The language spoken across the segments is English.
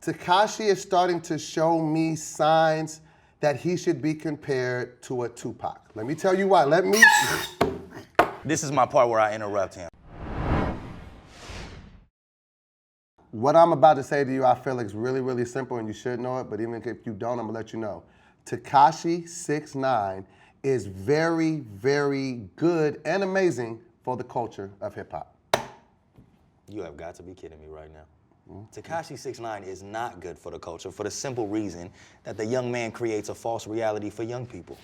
Tekashi is starting to show me signs that he should be compared to a Tupac. Let me tell you why. This is my part where I interrupt him. What I'm about to say to you, I feel like it's really, really simple and you should know it, but even if you don't, I'm gonna let you know. Tekashi6ix9ine is very, very good and amazing for the culture of hip hop. You have got to be kidding me right now. Tekashi6ix9ine is not good for the culture for the simple reason that the young man creates a false reality for young people.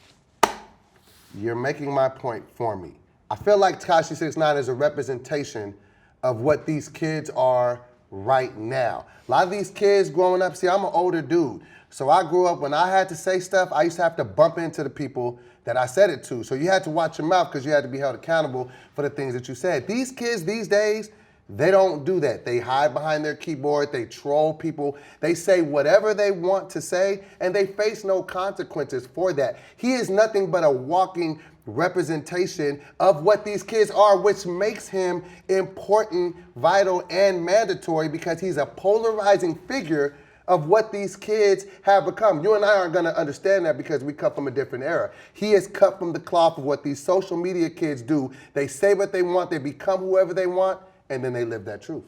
You're making my point for me. I feel like Tekashi6ix9ine is a representation of what these kids are right now. A lot of these kids growing up, see, I'm an older dude. So I grew up, when I had to say stuff, I used to have to bump into the people that I said it to. So you had to watch your mouth because you had to be held accountable for the things that you said. These kids these days, they don't do that. They hide behind their keyboard, they troll people, they say whatever they want to say, and they face no consequences for that. He is nothing but a walking representation of what these kids are, which makes him important, vital, and mandatory because he's a polarizing figure of what these kids have become. You and I aren't gonna understand that because we come from a different era. He is cut from the cloth of what these social media kids do. They say what they want, they become whoever they want, and then they live that truth.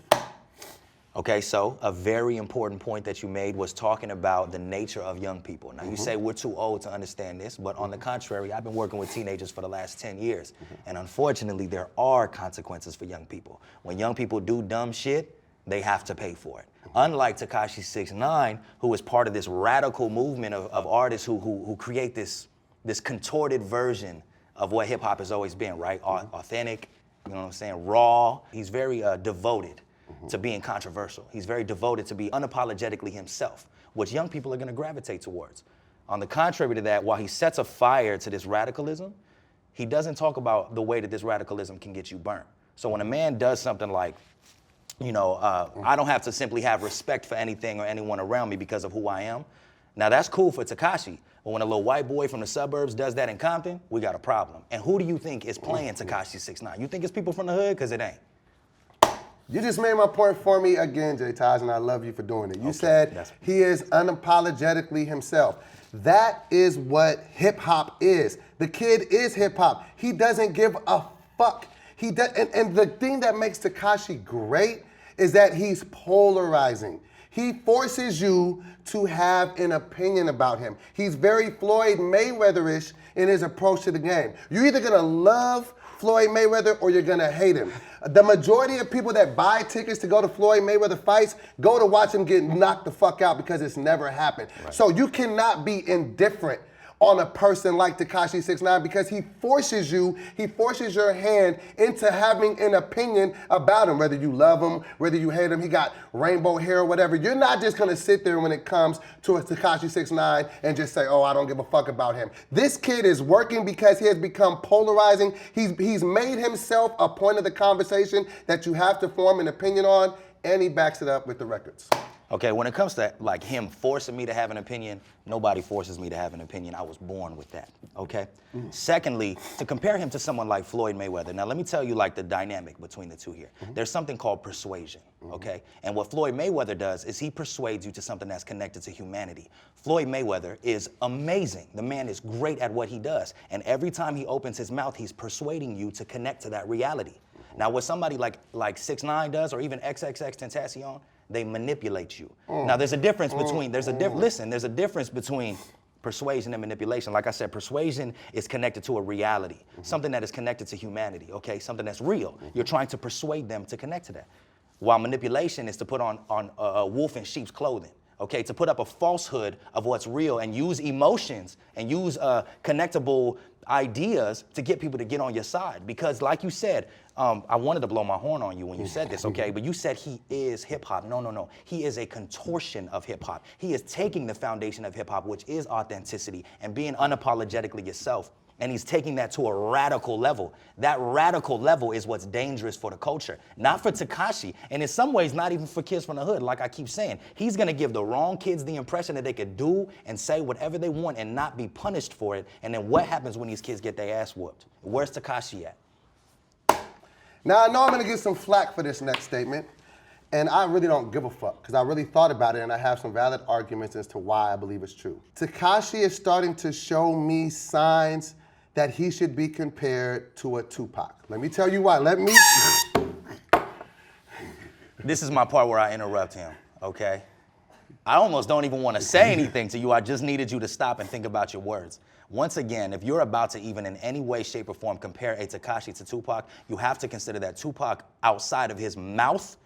Okay, so a very important point that you made was talking about the nature of young people. Now, you say we're too old to understand this, but on the contrary, I've been working with teenagers for the last 10 years. And unfortunately, there are consequences for young people. When young people do dumb shit, they have to pay for it. Unlike Tekashi6ix9ine, who is part of this radical movement of artists who create this contorted version of what hip hop has always been, right? Authentic, you know what I'm saying, raw. He's very devoted to being controversial. He's very devoted to be unapologetically himself, which young people are gonna gravitate towards. On the contrary to that, while he sets a fire to this radicalism, he doesn't talk about the way that this radicalism can get you burnt. So when a man does something like, you know, I don't have to simply have respect for anything or anyone around me because of who I am. Now that's cool for Tekashi, but when a little white boy from the suburbs does that in Compton, we got a problem. And who do you think is playing Tekashi6ix9ine? You think it's people from the hood? Because it ain't. You just made my point for me again, Jay Taj, and I love you for doing it. You said he is unapologetically himself. That is what hip hop is. The kid is hip hop. He doesn't give a fuck. He does, and the thing that makes Tekashi great is that he's polarizing. He forces you to have an opinion about him. He's very Floyd Mayweather-ish in his approach to the game. You're either gonna love Floyd Mayweather or you're gonna hate him. The majority of people that buy tickets to go to Floyd Mayweather fights go to watch him get knocked the fuck out because it's never happened. Right. So you cannot be indifferent on a person like Tekashi6ix9ine because he forces your hand into having an opinion about him, whether you love him, whether you hate him, he got rainbow hair or whatever. You're not just gonna sit there when it comes to a Tekashi6ix9ine and just say, oh, I don't give a fuck about him. This kid is working because he has become polarizing. He's made himself a point of the conversation that you have to form an opinion on, and he backs it up with the records. Okay, when it comes to like him forcing me to have an opinion, nobody forces me to have an opinion. I was born with that, okay? Secondly, to compare him to someone like Floyd Mayweather, now let me tell you like the dynamic between the two here. There's something called persuasion, okay? And what Floyd Mayweather does is he persuades you to something that's connected to humanity. Floyd Mayweather is amazing. The man is great at what he does. And every time he opens his mouth, he's persuading you to connect to that reality. Now what somebody like 6ix9ine does, or even XXXTentacion, they manipulate you. Now there's a difference between, there's a difference between persuasion and manipulation. Like I said, persuasion is connected to a reality, something that is connected to humanity, okay? Something that's real. You're trying to persuade them to connect to that. While manipulation is to put on a wolf in sheep's clothing, okay? To put up a falsehood of what's real and use emotions and use connectable ideas to get people to get on your side. Because like you said, I wanted to blow my horn on you when you said this, okay? But you said he is hip hop. No. He is a contortion of hip hop. He is taking the foundation of hip hop, which is authenticity and being unapologetically yourself. And he's taking that to a radical level. That radical level is what's dangerous for the culture, not for Tekashi, and in some ways not even for kids from the hood. Like I keep saying, he's gonna give the wrong kids the impression that they could do and say whatever they want and not be punished for it. And then what happens when these kids get their ass whooped? Where's Tekashi at? Now I know I'm gonna get some flack for this next statement. And I really don't give a fuck, because I really thought about it and I have some valid arguments as to why I believe it's true. Tekashi is starting to show me signs that he should be compared to a Tupac. Let me tell you why. This is my part where I interrupt him, okay? I almost don't even want to say anything to you. I just needed you to stop and think about your words. Once again, if you're about to even in any way, shape, or form compare a Tekashi to Tupac, you have to consider that Tupac, outside of his mouth,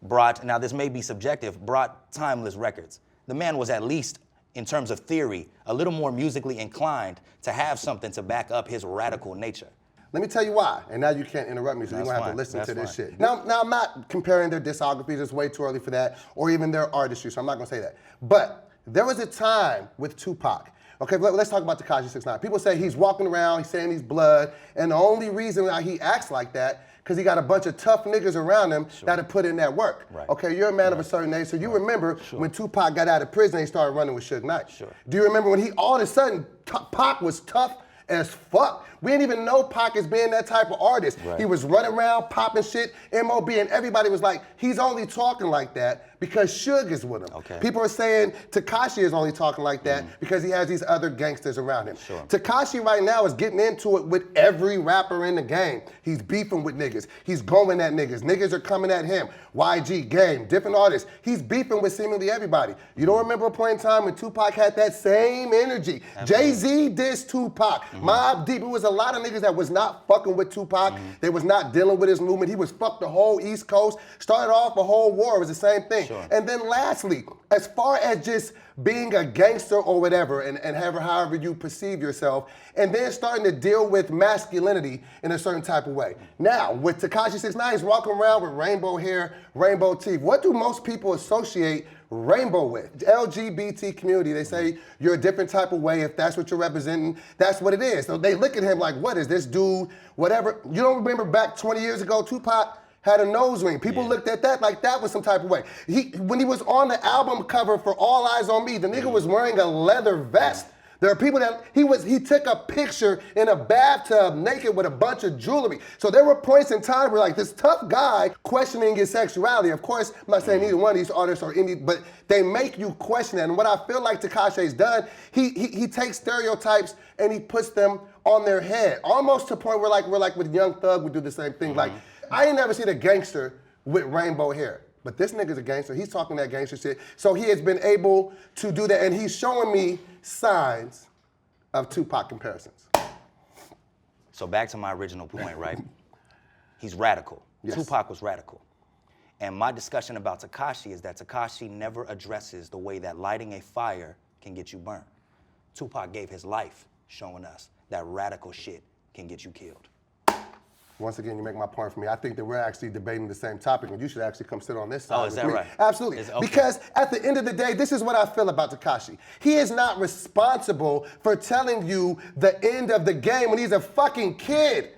now this may be subjective, brought timeless records. The man was at least, in terms of theory, a little more musically inclined to have something to back up his radical nature. Let me tell you why, and now you can't interrupt me, so you're gonna have to listen to this shit. Now, I'm not comparing their discographies, it's way too early for that, or even their artistry, so I'm not gonna say that. But there was a time with Tupac. Okay, let's talk about Tekashi6ix9ine. People say he's walking around, he's saying he's blood, and the only reason why he acts like that, because he got a bunch of tough niggas around him that have put in that work. Right. Okay, you're a man of a certain age, so you remember when Tupac got out of prison, he started running with 6ix9ine. Sure. Do you remember when he all of a sudden, Pac was tough as fuck? We didn't even know Pac as being that type of artist. Right. He was running around, popping shit, MOB, and everybody was like, he's only talking like that because Suge is with him. Okay. People are saying Tekashi is only talking like that because he has these other gangsters around him. Sure. Tekashi right now is getting into it with every rapper in the game. He's beefing with niggas. He's going at niggas. Niggas are coming at him. YG, Game, different artists. He's beefing with seemingly everybody. You don't remember a point in time when Tupac had that same energy? Jay-Z dissed Tupac. Mobb Deep, it was a lot of niggas that was not fucking with Tupac. They was not dealing with his movement. He was fucked the whole East Coast. Started off a whole war. It was the same thing. Sure. And then lastly, as far as just being a gangster or whatever, and however you perceive yourself, and then starting to deal with masculinity in a certain type of way. Now, with Tekashi6ix9ine, he's walking around with rainbow hair, rainbow teeth. What do most people associate rainbow with? The LGBT community, they say you're a different type of way. If that's what you're representing, that's what it is. So they look at him like, what is this dude, whatever. You don't remember back 20 years ago, Tupac had a nose ring. People looked at that like that was some type of way. When he was on the album cover for All Eyes on Me, the nigga was wearing a leather vest. There are people that, he took a picture in a bathtub naked with a bunch of jewelry. So there were points in time where like this tough guy questioning his sexuality. Of course, I'm not saying either one of these artists are indie, but they make you question that. And what I feel like Tekashi's done, he takes stereotypes and he puts them on their head. Almost to a point where like with Young Thug would do the same thing. Like, I ain't never seen a gangster with rainbow hair. But this nigga's a gangster. He's talking that gangster shit. So he has been able to do that, and he's showing me signs of Tupac comparisons. So back to my original point, right? He's radical. Yes. Tupac was radical. And my discussion about Tekashi is that Tekashi never addresses the way that lighting a fire can get you burned. Tupac gave his life showing us that radical shit can get you killed. Once again, you make my point for me. I think that we're actually debating the same topic, and you should actually come sit on this side. Oh, is that right? Absolutely. Okay. Because at the end of the day, this is what I feel about Tekashi. He is not responsible for telling you the end of the game when he's a fucking kid.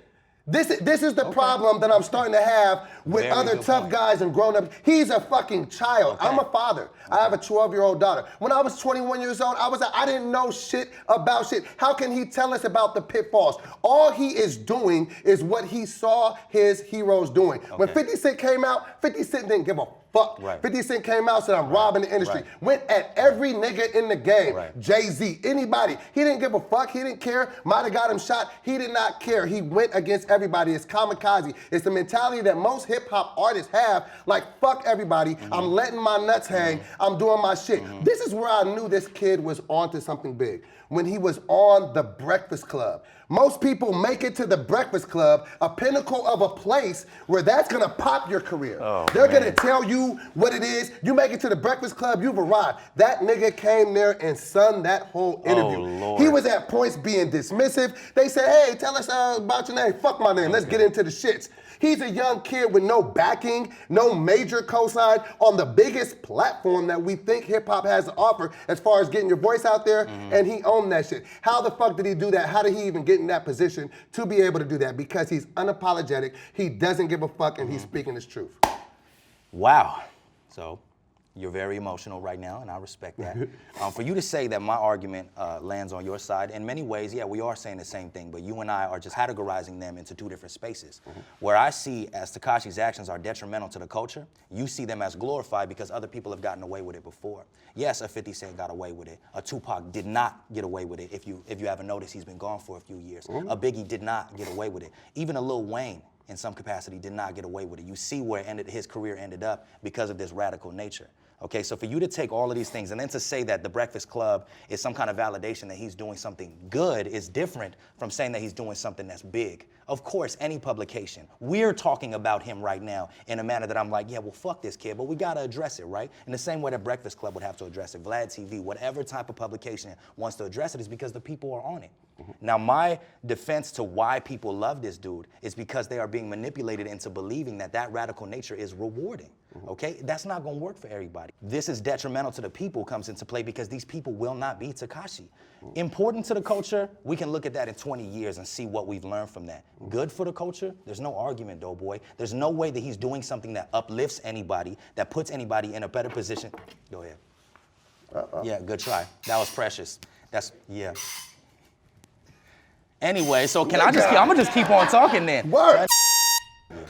This is the problem that I'm starting to have with other tough guys and grown-ups. He's a fucking child. I'm a father. I have a 12-year-old daughter. When I was 21 years old, I didn't know shit about shit. How can he tell us about the pitfalls? All he is doing is what he saw his heroes doing. When 50 Cent came out, 50 Cent didn't give a fuck. Right. 50 Cent came out, said I'm robbing the industry. Went at every nigga in the game. Jay-Z, anybody. He didn't give a fuck. He didn't care. Might have got him shot. He did not care. He went against everybody. It's kamikaze. It's the mentality that most hip-hop artists have, like, fuck everybody. I'm letting my nuts hang. I'm doing my shit. This is where I knew this kid was onto something big. When he was on The Breakfast Club. Most people make it to The Breakfast Club, a pinnacle of a place where that's gonna pop your career. They're gonna tell you what it is. You make it to The Breakfast Club, you've arrived. That nigga came there and sunned that whole interview. Lord. He was at points being dismissive. They said, hey, tell us about your name. Fuck my name, let's get into the shits. He's a young kid with no backing, no major cosign on the biggest platform that we think hip hop has to offer as far as getting your voice out there, and he owned that shit. How the fuck did he do that? How did he even get in that position to be able to do that? Because he's unapologetic, he doesn't give a fuck, and he's speaking his truth. Wow. So, You're very emotional right now, and I respect that. For you to say that my argument lands on your side, in many ways, yeah, we are saying the same thing, but you and I are just categorizing them into two different spaces. Where I see as Tekashi's actions are detrimental to the culture, you see them as glorified because other people have gotten away with it before. Yes, a 50 Cent got away with it. A Tupac did not get away with it. If you haven't noticed, he's been gone for a few years. A Biggie did not get away with it. Even a Lil Wayne, in some capacity, did not get away with it. You see where his career ended up because of this radical nature. Okay, so for you to take all of these things and then to say that the Breakfast Club is some kind of validation that he's doing something good is different from saying that he's doing something that's big. Of course, any publication. We're talking about him right now in a manner that I'm like, yeah, well, fuck this kid, but we gotta address it, right? In the same way that Breakfast Club would have to address it, Vlad TV, whatever type of publication wants to address it is because the people are on it. Now, my defense to why people love this dude is because they are being manipulated into believing that that radical nature is rewarding, okay? That's not gonna work for everybody. This is detrimental to the people comes into play because these people will not be Tekashi. Important to the culture, we can look at that in 20 years and see what we've learned from that. Good for the culture, there's no argument, DoBoy. There's no way that he's doing something that uplifts anybody, that puts anybody in a better position. Go ahead. Yeah, good try. That was precious. Yeah. Anyway, so I'm gonna just keep on talking then. Word.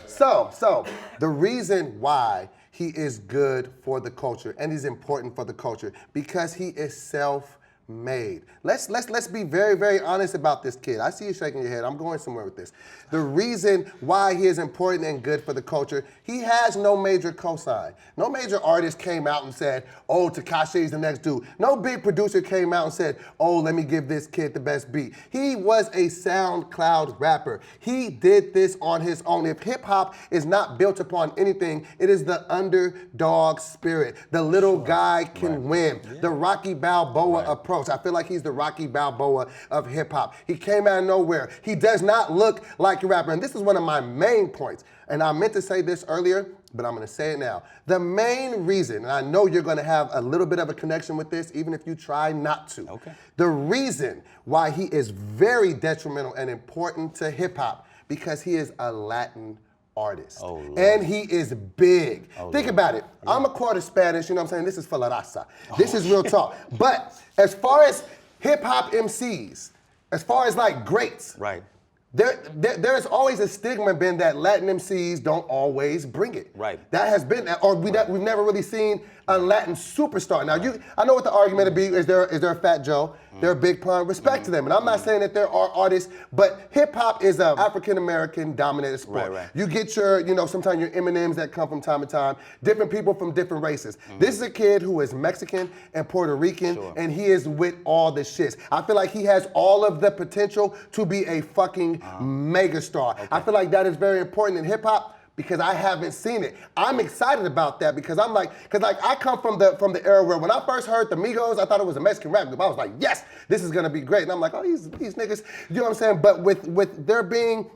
So the reason why he is good for the culture and he's important for the culture because he is self-made. Let's be very, very honest about this kid. I see you shaking your head. I'm going somewhere with this. The reason why he is important and good for the culture, he has no major cosign. No major artist came out and said, oh, Tekashi is the next dude. No big producer came out and said, oh, let me give this kid the best beat. He was a SoundCloud rapper. He did this on his own. If hip hop is not built upon anything, it is the underdog spirit. The little guy can win. The Rocky Balboa approach. I feel like he's the Rocky Balboa of hip hop. He came out of nowhere. He does not look like a rapper. And this is one of my main points. And I meant to say this earlier, but I'm gonna say it now. The main reason, and I know you're gonna have a little bit of a connection with this, even if you try not to. Okay. The reason why he is very detrimental and important to hip hop, because he is a Latin artist. Oh, Lord. And he is big. Oh, think Lord. About it. Yeah. I'm a quarter Spanish, you know what I'm saying? This is for la raza. This is real talk. But as far as hip hop MCs, as far as like greats, right? There's always a stigma been that Latin MCs don't always bring it. Right. That has been, or we've never really seen a Latin superstar. Now, I know what the argument would be. Is there a Fat Joe? They're a Big Pun. Respect to them. And I'm not saying that there are artists, but hip hop is an African-American dominated sport. Right. You get your, sometimes your Eminems that come from time to time, different people from different races. This is a kid who is Mexican and Puerto Rican, and he is with all the shits. I feel like he has all of the potential to be a fucking megastar. Okay. I feel like that is very important in hip hop, because I haven't seen it. I'm excited about that because I come from the era where when I first heard the Migos, I thought it was a Mexican rap group. I was like, yes, this is gonna be great. And I'm like, oh, these niggas, you know what I'm saying? But with there being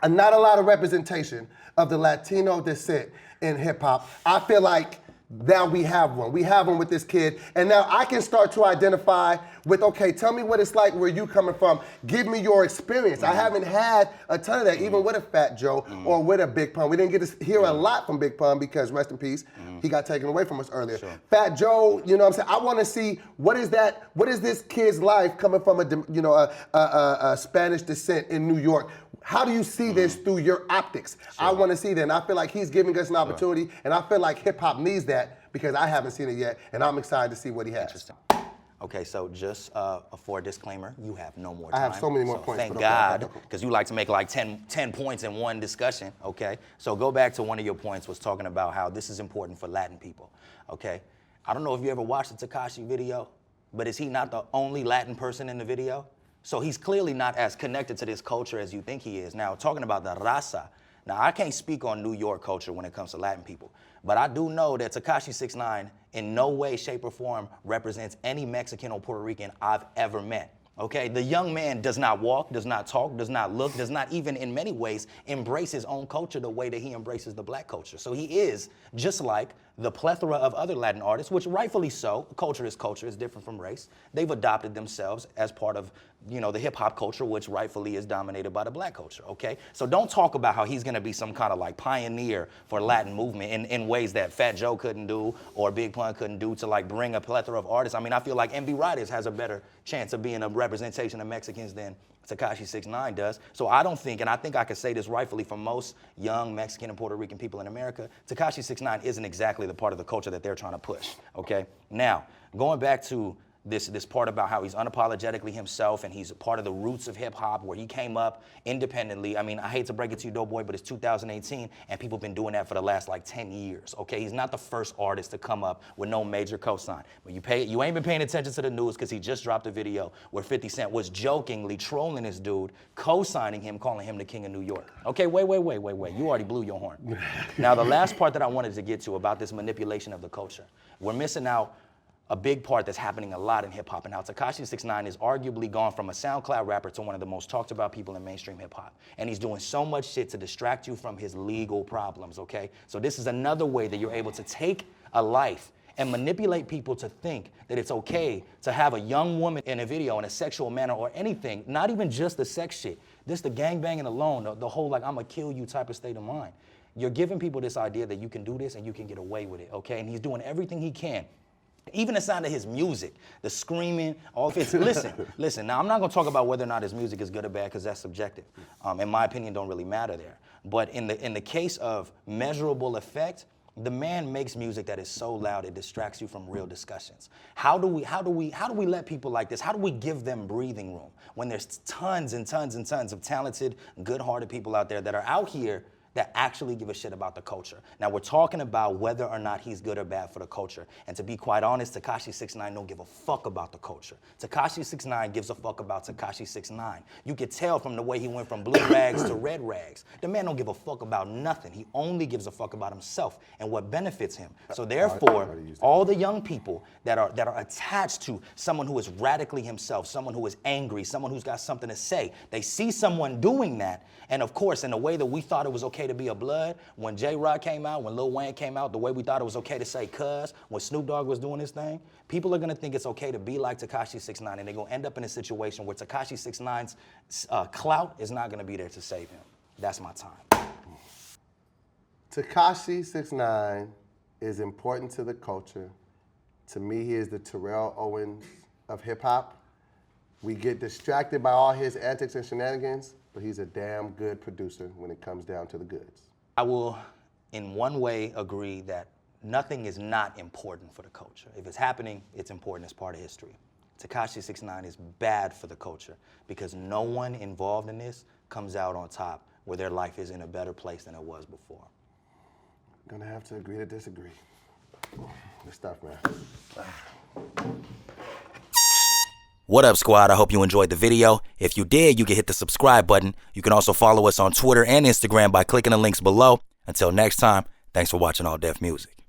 not a lot of representation of the Latino descent in hip hop, I feel like now we have one. We have one with this kid. And now I can start to identify with, okay, tell me what it's like where you coming from. Give me your experience. I haven't had a ton of that, even with a Fat Joe or with a Big Pun. We didn't get to hear a lot from Big Pun because, rest in peace, he got taken away from us earlier. Sure. Fat Joe, you know what I'm saying? I want to see what is this kid's life coming from a Spanish descent in New York. How do you see this through your optics? Sure. I want to see that, and I feel like he's giving us an opportunity, and I feel like hip-hop needs that because I haven't seen it yet, and I'm excited to see what he has. Interesting. Okay, so just for a disclaimer, you have no more time. I have so many more points. Thank God, because you like to make like 10 points in one discussion, okay? So go back to one of your points was talking about how this is important for Latin people, okay? I don't know if you ever watched the Tekashi video, but is he not the only Latin person in the video? So he's clearly not as connected to this culture as you think he is. Now, talking about the raza, now I can't speak on New York culture when it comes to Latin people, but I do know that Tekashi6ix9ine in no way, shape, or form represents any Mexican or Puerto Rican I've ever met. Okay, the young man does not walk, does not talk, does not look, does not even in many ways embrace his own culture the way that he embraces the black culture. So he is just like the plethora of other Latin artists, which rightfully so, culture is culture, it's different from race. They've adopted themselves as part of, you know, the hip hop culture, which rightfully is dominated by the black culture, okay? So don't talk about how he's gonna be some kind of like pioneer for Latin movement in ways that Fat Joe couldn't do or Big Pun couldn't do to like bring a plethora of artists. I mean, I feel like MV Riders has a better chance of being a representation of Mexicans than Tekashi6ix9ine does. So I don't think, and I think I can say this rightfully from most young Mexican and Puerto Rican people in America, Tekashi6ix9ine isn't exactly the part of the culture that they're trying to push, okay? Now, going back to this part about how he's unapologetically himself and he's a part of the roots of hip hop where he came up independently. I mean, I hate to break it to you, DoBoy, but it's 2018 and people have been doing that for the last like 10 years, okay? He's not the first artist to come up with no major cosign. But you ain't been paying attention to the news because he just dropped a video where 50 Cent was jokingly trolling this dude, co-signing him, calling him the king of New York. Okay, wait. You already blew your horn. Now, the last part that I wanted to get to about this manipulation of the culture, we're missing out a big part that's happening a lot in hip hop and how Tekashi6ix9ine is arguably gone from a SoundCloud rapper to one of the most talked about people in mainstream hip hop. And he's doing so much shit to distract you from his legal problems, okay? So this is another way that you're able to take a life and manipulate people to think that it's okay to have a young woman in a video in a sexual manner or anything, not even just the sex shit, just the gangbanging alone, the whole like I'ma kill you type of state of mind. You're giving people this idea that you can do this and you can get away with it, okay? And he's doing everything he can. Even the sound of his music, the screaming, all of it. Listen, now I'm not gonna talk about whether or not his music is good or bad because that's subjective. In my opinion, don't really matter there. But in the case of measurable effect, the man makes music that is so loud it distracts you from real discussions. How do we let people like this? How do we give them breathing room when there's tons and tons and tons of talented, good-hearted people out there that are out here that actually give a shit about the culture? Now, we're talking about whether or not he's good or bad for the culture. And to be quite honest, Tekashi6ix9ine don't give a fuck about the culture. Tekashi6ix9ine gives a fuck about Tekashi6ix9ine. You could tell from the way he went from blue rags to red rags. The man don't give a fuck about nothing. He only gives a fuck about himself and what benefits him. So therefore, all the young people that are attached to someone who is radically himself, someone who is angry, someone who's got something to say, they see someone doing that, and of course, in a way that we thought it was okay to be a blood, when J-Rock came out, when Lil Wayne came out, the way we thought it was okay to say cuz, when Snoop Dogg was doing his thing, people are gonna think it's okay to be like Tekashi6ix9ine, and they're gonna end up in a situation where Tekashi6ix9ine's clout is not gonna be there to save him. That's my time. Tekashi6ix9ine is important to the culture. To me, he is the Terrell Owens of hip hop. We get distracted by all his antics and shenanigans, but he's a damn good producer when it comes down to the goods. I will, in one way, agree that nothing is not important for the culture. If it's happening, it's important as part of history. Tekashi6ix9ine is bad for the culture because no one involved in this comes out on top where their life is in a better place than it was before. Gonna have to agree to disagree. Good stuff, man. What up, squad? I hope you enjoyed the video. If you did, you can hit the subscribe button. You can also follow us on Twitter and Instagram by clicking the links below. Until next time, thanks for watching All Def Music.